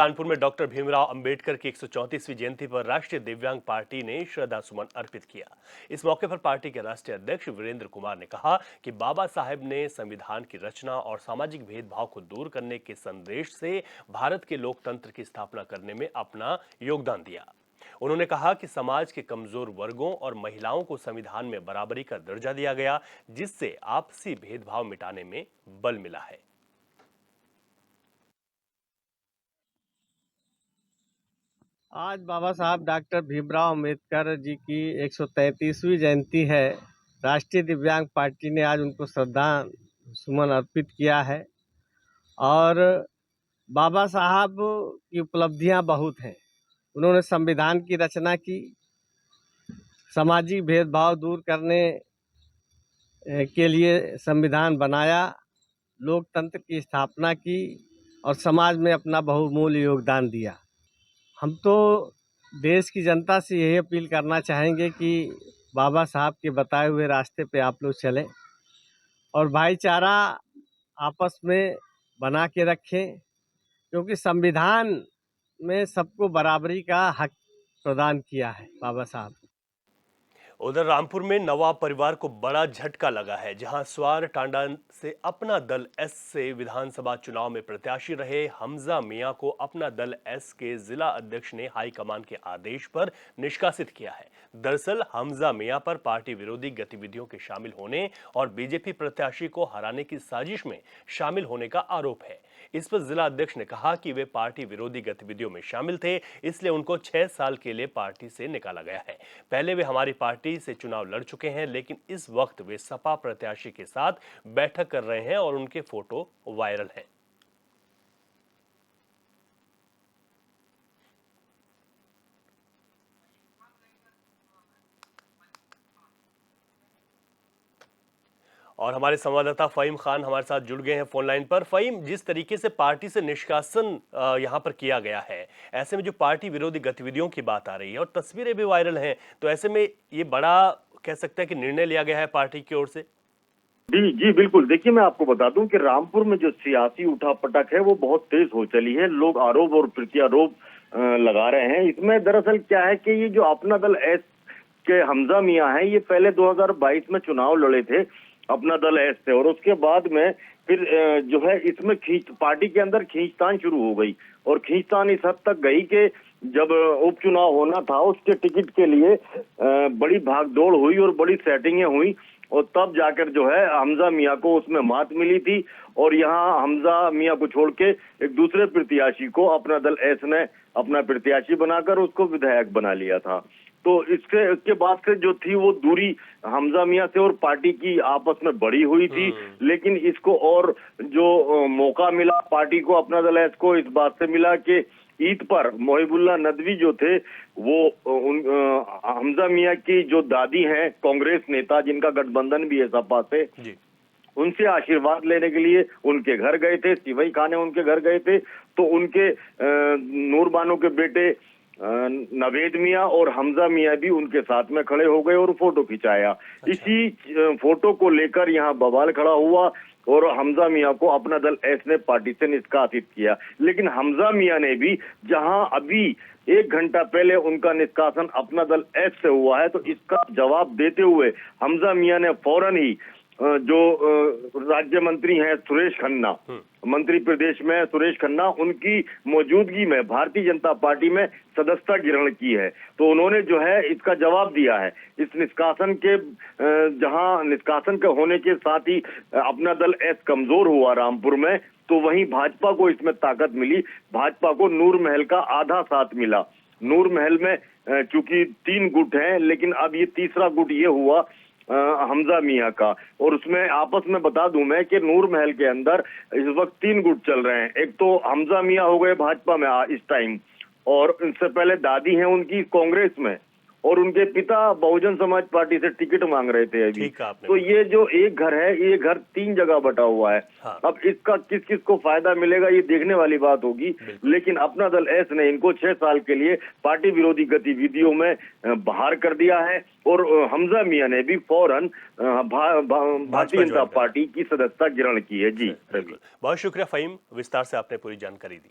कानपुर में डॉक्टर भीमराव अंबेडकर की 134वीं जयंती पर राष्ट्रीय दिव्यांग पार्टी ने श्रद्धा सुमन अर्पित किया। इस मौके पर पार्टी के राष्ट्रीय अध्यक्ष वीरेंद्र कुमार ने कहा कि बाबा साहेब ने संविधान की रचना और सामाजिक भेदभाव को दूर करने के संदेश से भारत के लोकतंत्र की स्थापना करने में अपना योगदान दिया। उन्होंने कहा कि समाज के कमजोर वर्गों और महिलाओं को संविधान में बराबरी का दर्जा दिया गया, जिससे आपसी भेदभाव मिटाने में बल मिला है। आज बाबा साहब डॉक्टर भीमराव अंबेडकर जी की 133वीं जयंती है। राष्ट्रीय दिव्यांग पार्टी ने आज उनको श्रद्धा सुमन अर्पित किया है। और बाबा साहब की उपलब्धियां बहुत हैं। उन्होंने संविधान की रचना की, सामाजिक भेदभाव दूर करने के लिए संविधान बनाया, लोकतंत्र की स्थापना की और समाज में अपना बहुमूल्य योगदान दिया। हम तो देश की जनता से यही अपील करना चाहेंगे कि बाबा साहब के बताए हुए रास्ते पे आप लोग चलें और भाईचारा आपस में बना के रखें, क्योंकि संविधान में सबको बराबरी का हक प्रदान किया है बाबा साहब। उधर रामपुर में नवाब परिवार को बड़ा झटका लगा है, जहां स्वार टांडा से अपना दल एस से विधानसभा चुनाव में प्रत्याशी रहे हमजा मियां को अपना दल एस के जिला अध्यक्ष ने हाईकमान के आदेश पर निष्कासित किया है। दरअसल हमजा मियां पर पार्टी विरोधी गतिविधियों के शामिल होने और बीजेपी प्रत्याशी को हराने की साजिश में शामिल होने का आरोप है। इस पर जिला अध्यक्ष ने कहा कि वे पार्टी विरोधी गतिविधियों में शामिल थे, इसलिए उनको 6 साल के लिए पार्टी से निकाला गया है। पहले वे हमारी पार्टी से चुनाव लड़ चुके हैं, लेकिन इस वक्त वे सपा प्रत्याशी के साथ बैठक कर रहे हैं और उनके फोटो वायरल हैं। और हमारे संवाददाता फहीम खान हमारे साथ जुड़ गए हैं फोन लाइन पर। फहीम, जिस तरीके से पार्टी से निष्कासन यहां पर किया गया है, ऐसे में जो पार्टी विरोधी गतिविधियों की बात आ रही है और तस्वीरें भी वायरल हैं, तो ऐसे में ये बड़ा कह सकते हैं कि निर्णय लिया गया है पार्टी की ओर से। जी जी बिल्कुल। देखिए, मैं आपको बता दूं कि रामपुर में जो सियासी उठापटक है वो बहुत तेज हो चली है। लोग आरोप और प्रत्यारोप लगा रहे हैं। इसमें दरअसल क्या है कि ये जो अपना दल एस के हमजा मियां है, ये पहले 2022 में चुनाव लड़े थे अपना दल एस से, और उसके बाद में फिर जो है इसमें पार्टी के अंदर खींचतान शुरू हो गई। और खींचतान इस हद तक गई कि जब उपचुनाव होना था उसके टिकट के लिए बड़ी भागदौड़ हुई और बड़ी सेटिंगें हुई, और तब जाकर जो है हमजा मियां को उसमें मात मिली थी। और यहाँ हमजा मियां को छोड़ के एक दूसरे प्रत्याशी को अपना दल एस ने अपना प्रत्याशी बनाकर उसको विधायक बना लिया था। तो इसके बाद से जो थी वो दूरी हमजा मियां से और पार्टी की आपस में बढ़ी हुई थी। लेकिन इसको और जो मौका मिला पार्टी को, अपना दल एस को, इस बात से मिला कि ईद पर मोहिबुल्लाह नदवी जो थे वो हमजा मियां की जो दादी हैं, कांग्रेस नेता जिनका गठबंधन भी है सपा से, उनसे आशीर्वाद लेने के लिए उनके घर गए थे। सिवई खाने उनके घर गए थे, तो उनके नूर बानो के बेटे नवेद मियां और हमजा मियां भी उनके साथ में खड़े हो गए और फोटो खिंचाया। अच्छा। इसी फोटो को लेकर यहाँ बवाल खड़ा हुआ और हमजा मियां को अपना दल एस ने पार्टी से निष्कासित किया। लेकिन हमजा मियां ने भी, जहां अभी 1 घंटा पहले उनका निष्कासन अपना दल एस से हुआ है, तो इसका जवाब देते हुए हमजा मियां ने फौरन ही जो राज्य मंत्री हैं सुरेश खन्ना, मंत्री प्रदेश में सुरेश खन्ना, उनकी मौजूदगी में भारतीय जनता पार्टी में सदस्यता ग्रहण की है। तो उन्होंने जो है इसका जवाब दिया है। इस निष्कासन के जहां निष्कासन के होने के साथ ही अपना दल एस कमजोर हुआ रामपुर में, तो वहीं भाजपा को इसमें ताकत मिली। भाजपा को नूर महल का आधा साथ मिला। नूर महल में चूंकि 3 गुट हैं, लेकिन अब ये तीसरा गुट ये हुआ हमजा मियां का। और उसमें आपस में बता दूं मैं कि नूर महल के अंदर इस वक्त 3 गुट चल रहे हैं। एक तो हमजा मियां हो गए भाजपा में इस टाइम, और इनसे पहले दादी हैं उनकी कांग्रेस में, और उनके पिता बहुजन समाज पार्टी से टिकट मांग रहे थे अभी। तो ये जो एक घर है, ये घर 3 जगह बटा हुआ है। हाँ। अब इसका किस किस को फायदा मिलेगा ये देखने वाली बात होगी। लेकिन अपना दल एस ने इनको 6 साल के लिए पार्टी विरोधी गतिविधियों में बाहर कर दिया है। और हमजा मियां ने भी फौरन भारतीय जनता पार्टी की सदस्यता ग्रहण की है। जी बिल्कुल। बहुत शुक्रिया फहीम, विस्तार से आपने पूरी जानकारी दी।